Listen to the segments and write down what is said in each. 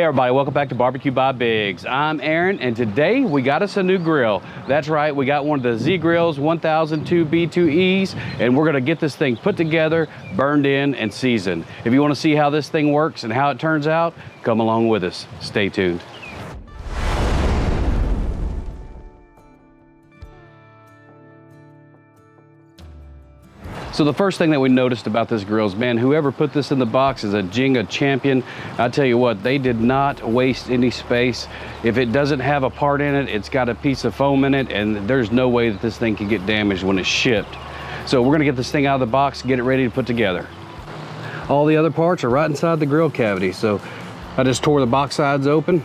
Hey everybody, welcome back to Barbecue by Biggs. I'm Aaron, and today we got us a new grill. That's right, we got one of the Z Grills 1002 B2Es, and we're gonna get this thing put together, burned in, and seasoned. If you wanna see how this thing works and how it turns out, come along with us. Stay tuned. So the first thing that we noticed about this grill is, man, whoever put this in the box is a Jenga champion. I tell you what, they did not waste any space. If it doesn't have a part in it, it's got a piece of foam in it, and there's no way that this thing can get damaged when it's shipped. So we're gonna get this thing out of the box, get it ready to put together. All the other parts are right inside the grill cavity. So I just tore the box sides open,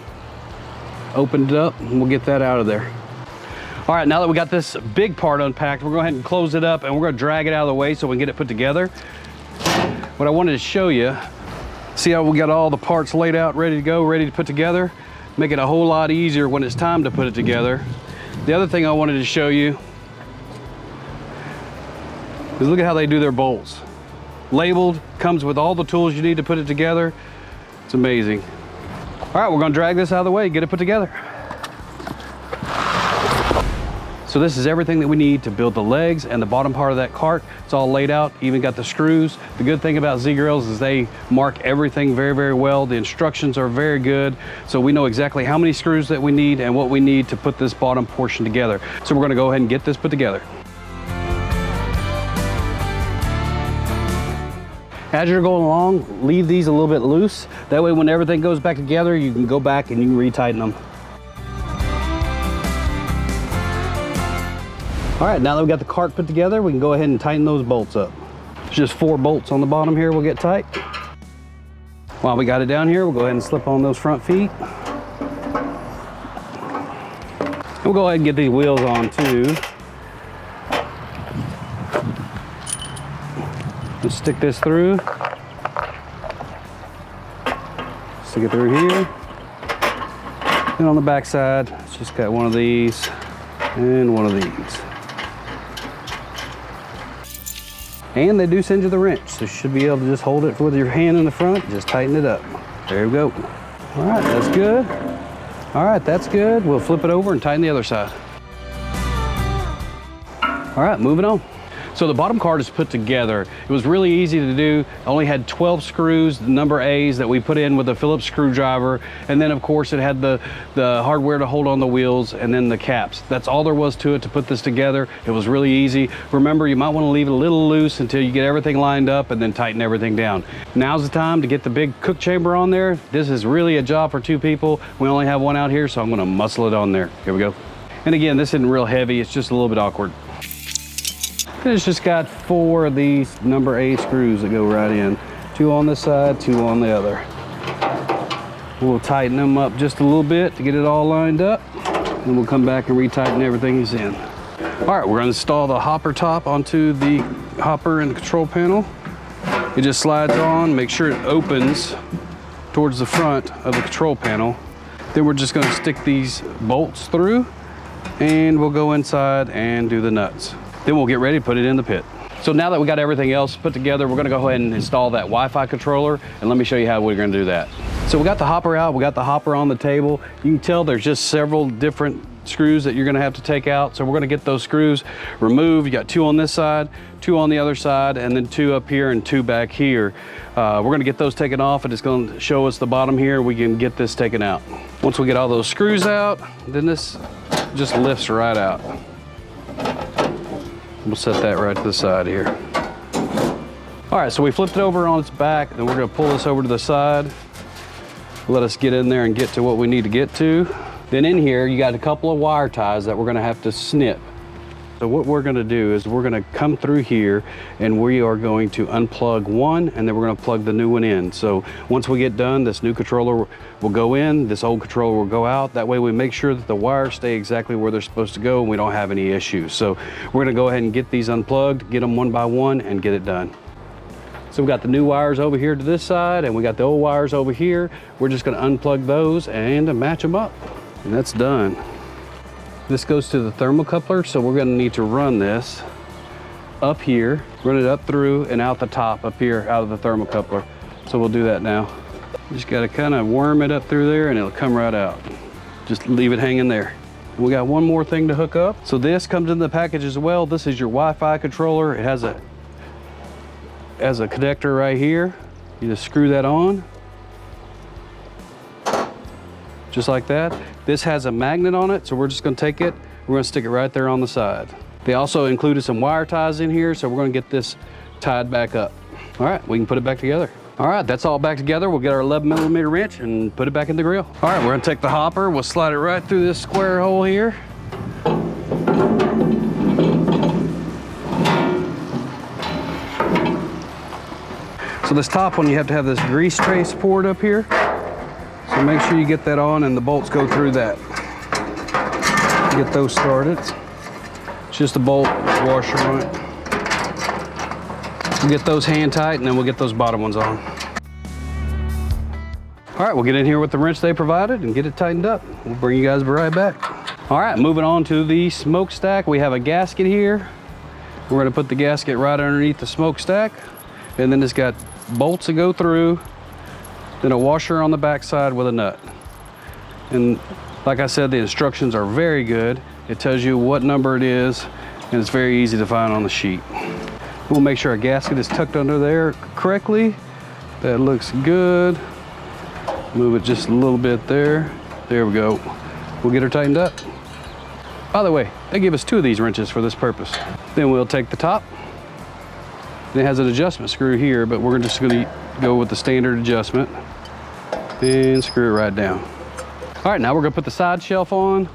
opened it up, and we'll get that out of there. All right, now that we got this big part unpacked, we're going to go ahead and close it up, and we're going to drag it out of the way so we can get it put together. What I wanted to show you, see how we got all the parts laid out, ready to go, ready to put together? Make it a whole lot easier when it's time to put it together. The other thing I wanted to show you is look at how they do their bolts. Labeled, comes with all the tools you need to put it together. It's amazing. All right, we're going to drag this out of the way, get it put together. So this is everything that we need to build the legs and the bottom part of that cart. It's all laid out, even got the screws. The good thing about Z Grills is they mark everything very, very well. The instructions are very good. So we know exactly how many screws that we need and what we need to put this bottom portion together. So we're gonna go ahead and get this put together. As you're going along, leave these a little bit loose. That way when everything goes back together, you can go back and you can retighten them. All right, now that we got the cart put together, we can go ahead and tighten those bolts up. There's just 4 bolts on the bottom here we'll get tight. While we got it down here, we'll go ahead and slip on those front feet. We'll go ahead and get these wheels on too. Just stick this through. Stick it through here. And on the back side, it's just got one of these and one of these. And they do send you the wrench, so you should be able to just hold it with your hand in the front, just tighten it up. There we go. All right, that's good. All right, that's good. We'll flip it over and tighten the other side. All right, moving on. So the bottom cart is put together. It was really easy to do. I only had 12 screws, the number A's that we put in with a Phillips screwdriver. And then of course it had the hardware to hold on the wheels and then the caps. That's all there was to it to put this together. It was really easy. Remember, you might want to leave it a little loose until you get everything lined up and then tighten everything down. Now's the time to get the big cook chamber on there. This is really a job for 2 people. We only have 1 out here, so I'm gonna muscle it on there. Here we go. And again, this isn't real heavy. It's just a little bit awkward. And it's just got 4 of these number A screws that go right in. 2 on this side, 2 on the other. We'll tighten them up just a little bit to get it all lined up. And we'll come back and retighten everything he's in. All right, we're gonna install the hopper top onto the hopper and the control panel. It just slides on, make sure it opens towards the front of the control panel. Then we're just gonna stick these bolts through and we'll go inside and do the nuts. Then we'll get ready to put it in the pit. So now that we got everything else put together, we're gonna go ahead and install that Wi-Fi controller, and let me show you how we're gonna do that. So we got the hopper out, we got the hopper on the table. You can tell there's just several different screws that you're gonna have to take out. So we're gonna get those screws removed. You got 2 on this side, 2 on the other side, and then 2 up here and 2 back here. We're gonna get those taken off, and it's gonna show us the bottom here. We can get this taken out. Once we get all those screws out, then this just lifts right out. We'll set that right to the side here. All right, so we flipped it over on its back, and we're gonna pull this over to the side. Let us get in there and get to what we need to get to. Then in here, you got a couple of wire ties that we're gonna have to snip. So what we're gonna do is we're gonna come through here and we are going to unplug one and then we're gonna plug the new one in. So once we get done, this new controller will go in, this old controller will go out. That way we make sure that the wires stay exactly where they're supposed to go and we don't have any issues. So we're gonna go ahead and get these unplugged, get them one by one and get it done. So we got the new wires over here to this side and we got the old wires over here. We're just gonna unplug those and match them up. And that's done. This goes to the thermocoupler, so we're gonna need to run this up here, run it up through and out the top up here out of the thermocoupler. So we'll do that now. You just gotta kind of worm it up through there and it'll come right out. Just leave it hanging there. We got one more thing to hook up. So this comes in the package as well. This is your Wi-Fi controller. It has a connector right here. You just screw that on. Just like that. This has a magnet on it, so we're just gonna take it, we're gonna stick it right there on the side. They also included some wire ties in here, so we're gonna get this tied back up. All right, we can put it back together. All right, that's all back together. We'll get our 11mm wrench and put it back in the grill. All right, we're gonna take the hopper, we'll slide it right through this square hole here. So this top one, you have to have this grease tray support up here. So make sure you get that on and the bolts go through that. Get those started. It's just a bolt washer on it. We'll get those hand tight and then we'll get those bottom ones on. All right, we'll get in here with the wrench they provided and get it tightened up. We'll bring you guys right back. All right, moving on to the smokestack. We have a gasket here. We're gonna put the gasket right underneath the smokestack. And then it's got bolts that go through, then a washer on the back side with a nut. And like I said, the instructions are very good. It tells you what number it is, and it's very easy to find on the sheet. We'll make sure our gasket is tucked under there correctly. That looks good. Move it just a little bit there. There we go. We'll get her tightened up. By the way, they give us 2 of these wrenches for this purpose. Then we'll take the top. It has an adjustment screw here, but we're just gonna go with the standard adjustment and screw it right down. All right, now we're gonna put the side shelf on.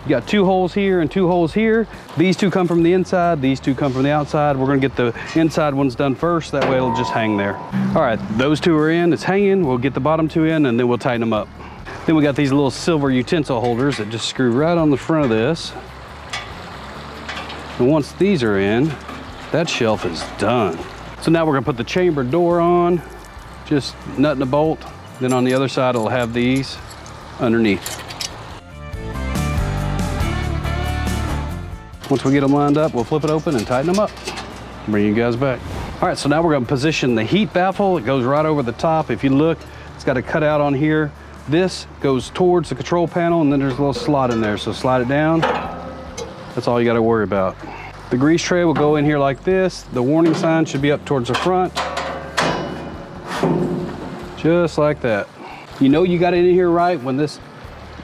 You got 2 holes here and 2 holes here. These 2 come from the inside, these 2 come from the outside. We're gonna get the inside ones done first, that way it'll just hang there. All right, those 2 are in, it's hanging. We'll get the bottom 2 in and then we'll tighten them up. Then we got these little silver utensil holders that just screw right on the front of this. And once these are in, that shelf is done. So now we're gonna put the chamber door on, just nut and a bolt. Then on the other side, it'll have these underneath. Once we get them lined up, we'll flip it open and tighten them up. Bring you guys back. All right, so now we're gonna position the heat baffle. It goes right over the top. If you look, it's got a cutout on here. This goes towards the control panel and then there's a little slot in there. So slide it down. That's all you gotta worry about. The grease tray will go in here like this. The warning sign should be up towards the front. Just like that. You know you got it in here right when this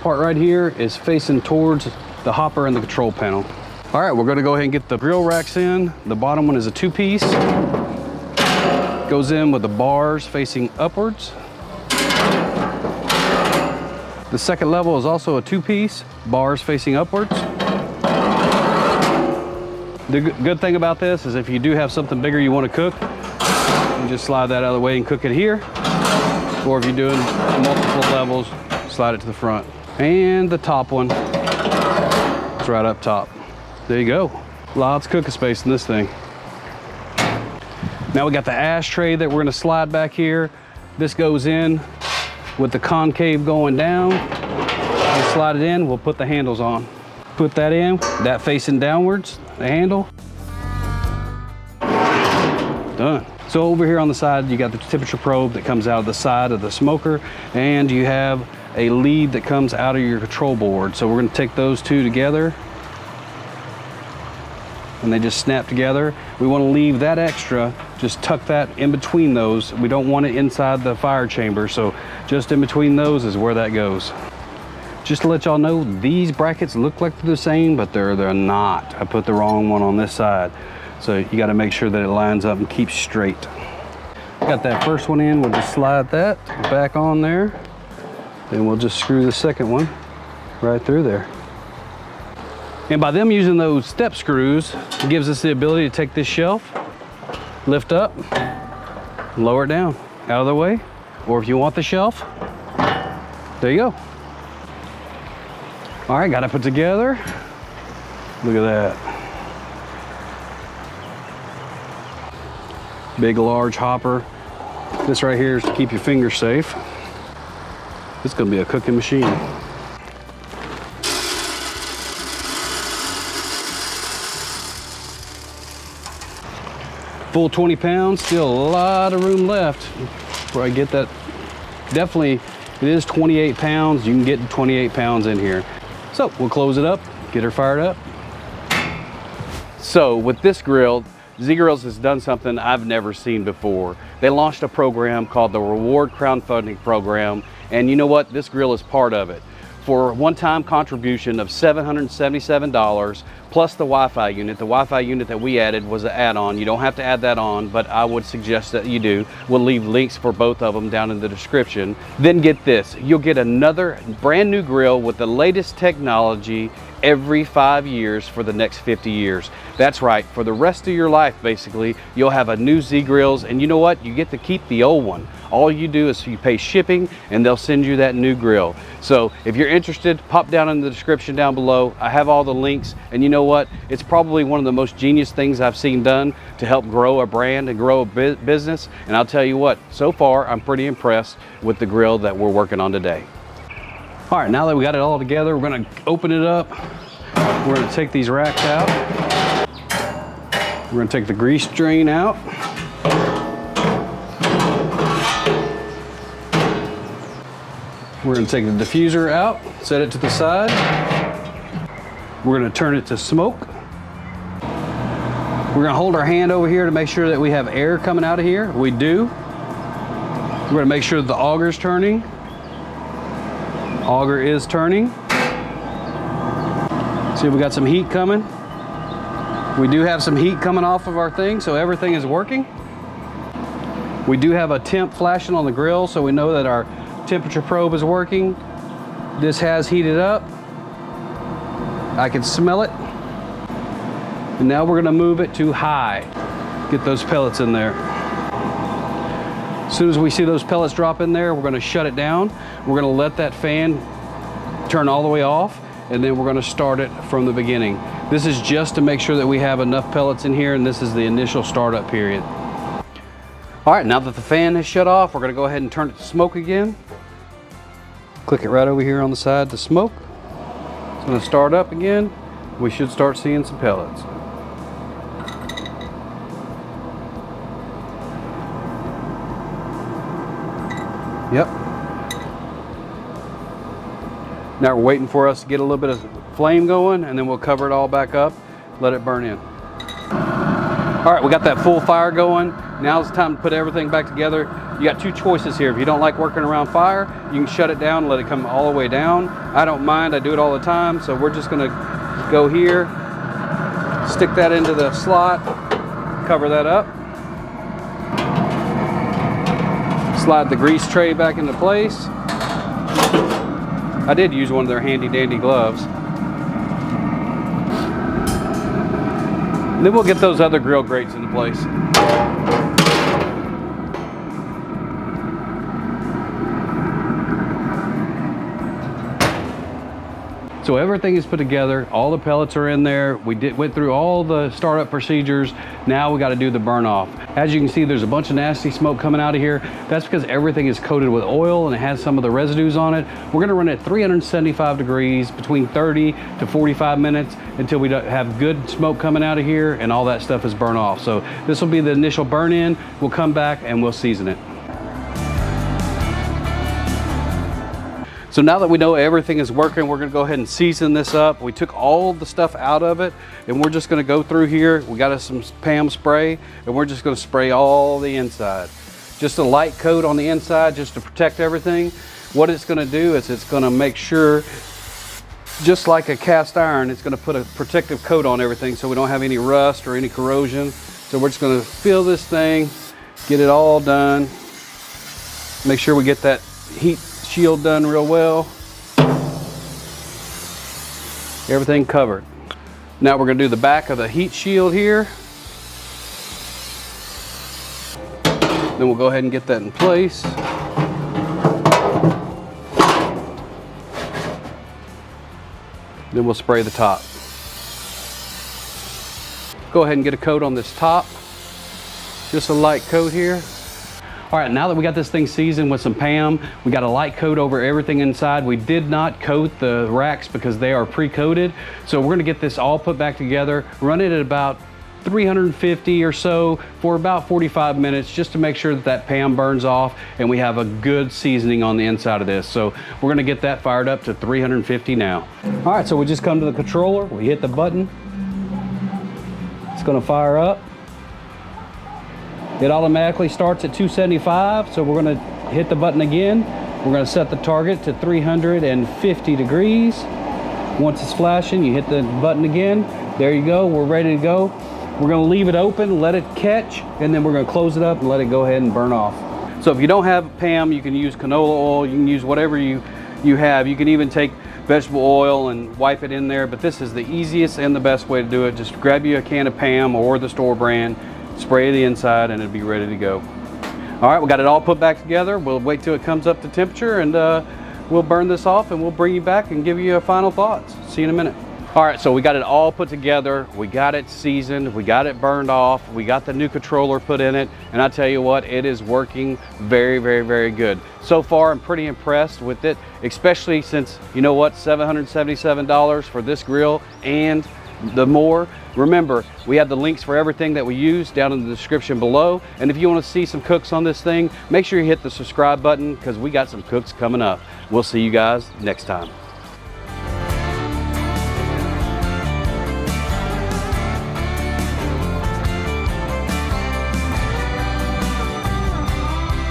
part right here is facing towards the hopper and the control panel. All right, we're gonna go ahead and get the grill racks in. The bottom one is a 2-piece. Goes in with the bars facing upwards. The second level is also a 2-piece, bars facing upwards. The good thing about this is if you do have something bigger you want to cook, you just slide that out of the way and cook it here. Or if you're doing multiple levels, slide it to the front. And the top one is right up top. There you go. Lots of cooking space in this thing. Now we got the ashtray that we're going to slide back here. This goes in with the concave going down. We'll slide it in, we'll put the handles on. Put that in, that facing downwards, the handle. Done. So over here on the side, you got the temperature probe that comes out of the side of the smoker, and you have a lead that comes out of your control board. So we're gonna take those 2 together, and they just snap together. We wanna leave that extra, just tuck that in between those. We don't want it inside the fire chamber, so just in between those is where that goes. Just to let y'all know, these brackets look like they're the same, but they're not. I put the wrong one on this side. So you gotta make sure that it lines up and keeps straight. Got that first one in, we'll just slide that back on there. Then we'll just screw the second one right through there. And by them using those step screws, it gives us the ability to take this shelf, lift up, lower it down, out of the way. Or if you want the shelf, there you go. All right, got it put together. Look at that. Big, large hopper. This right here is to keep your fingers safe. It's gonna be a cooking machine. Full 20 pounds, still a lot of room left before I get that definitely, it is 28 pounds. You can get 28 pounds in here. So we'll close it up, get her fired up. So with this grill, Z-Grills has done something I've never seen before. They launched a program called the Reward Crowdfunding Program, and you know what? This grill is part of it. For a one-time contribution of $777 plus the Wi-Fi unit. The Wi-Fi unit that we added was an add-on. You don't have to add that on, but I would suggest that you do. We'll leave links for both of them down in the description. Then get this, you'll get another brand new grill with the latest technology every 5 years for the next 50 years. That's right, for the rest of your life, basically, you'll have a new Z-Grills, and you know what? You get to keep the old one. All you do is you pay shipping, and they'll send you that new grill. So if you're interested, pop down in the description down below. I have all the links, and you know what? It's probably one of the most genius things I've seen done to help grow a brand and grow a business, and I'll tell you what, so far, I'm pretty impressed with the grill that we're working on today. All right, now that we got it all together, we're gonna open it up. We're gonna take these racks out. We're gonna take the grease drain out. We're gonna take the diffuser out, set it to the side. We're gonna turn it to smoke. We're gonna hold our hand over here to make sure that we have air coming out of here. We do. We're gonna make sure that the auger's turning. Auger is turning. See if we got some heat coming. We do have some heat coming off of our thing, so everything is working. We do have a temp flashing on the grill, so we know that our temperature probe is working. This has heated up. I can smell it. And now we're gonna move it to high. Get those pellets in there. As soon as we see those pellets drop in there, we're gonna shut it down. We're gonna let that fan turn all the way off, and then we're gonna start it from the beginning. This is just to make sure that we have enough pellets in here, and this is the initial startup period. All right, now that the fan is shut off, we're gonna go ahead and turn it to smoke again. Click it right over here on the side to smoke. It's gonna start up again. We should start seeing some pellets. Yep. Now we're waiting for us to get a little bit of flame going, and then we'll cover it all back up, let it burn in. All right, we got that full fire going. Now it's time to put everything back together. You got two choices here. If you don't like working around fire, you can shut it down and let it come all the way down. I don't mind, I do it all the time, so we're just gonna go here, stick that into the slot, cover that up. Slide the grease tray back into place. I did use one of their handy dandy gloves. And then we'll get those other grill grates into place. So everything is put together, all the pellets are in there. We went through all the startup procedures. Now we got to do the burn off. As you can see, there's a bunch of nasty smoke coming out of here. That's because everything is coated with oil and it has some of the residues on it. We're gonna run at 375 degrees, between 30 to 45 minutes until we have good smoke coming out of here and all that stuff is burned off. So this will be the initial burn in. We'll come back and we'll season it. So now that we know everything is working, we're gonna go ahead and season this up. We took all the stuff out of it, and we're just gonna go through here. We got us some Pam spray, and we're just gonna spray all the inside. Just a light coat on the inside, just to protect everything. What it's gonna do is it's gonna make sure, just like a cast iron, it's gonna put a protective coat on everything so we don't have any rust or any corrosion. So we're just gonna fill this thing, get it all done. Make sure we get that heat shield done real well. Everything covered. Now we're going to do the back of the heat shield here. Then we'll go ahead and get that in place. Then we'll spray the top. Go ahead and get a coat on this top. Just a light coat here. All right, now that we got this thing seasoned with some Pam, we got a light coat over everything inside. We did not coat the racks because they are pre-coated. So we're gonna get this all put back together, run it at about 350 or so for about 45 minutes, just to make sure that that pan burns off and we have a good seasoning on the inside of this. So we're gonna get that fired up to 350 now. All right, so we just come to the controller, we hit the button, it's gonna fire up. It automatically starts at 275, so we're gonna hit the button again. We're gonna set the target to 350 degrees. Once it's flashing, you hit the button again. There you go, we're ready to go. We're gonna leave it open, let it catch, and then we're gonna close it up and let it go ahead and burn off. So if you don't have PAM, you can use canola oil, you can use whatever you have. You can even take vegetable oil and wipe it in there, but this is the easiest and the best way to do it. Just grab you a can of PAM or the store brand, spray the inside, and it'll be ready to go. All right, we got it all put back together. We'll wait till it comes up to temperature, and we'll burn this off, and we'll bring you back and give you final thoughts. See you in a minute. All right, so we got it all put together. We got it seasoned, we got it burned off, we got the new controller put in it, and I tell you what, it is working very, very, very good. So far, I'm pretty impressed with it, especially since, you know what, $777 for this grill and the more. Remember, we have the links for everything that we use down in the description below. And if you want to see some cooks on this thing, make sure you hit the subscribe button, because we got some cooks coming up. We'll see you guys next time.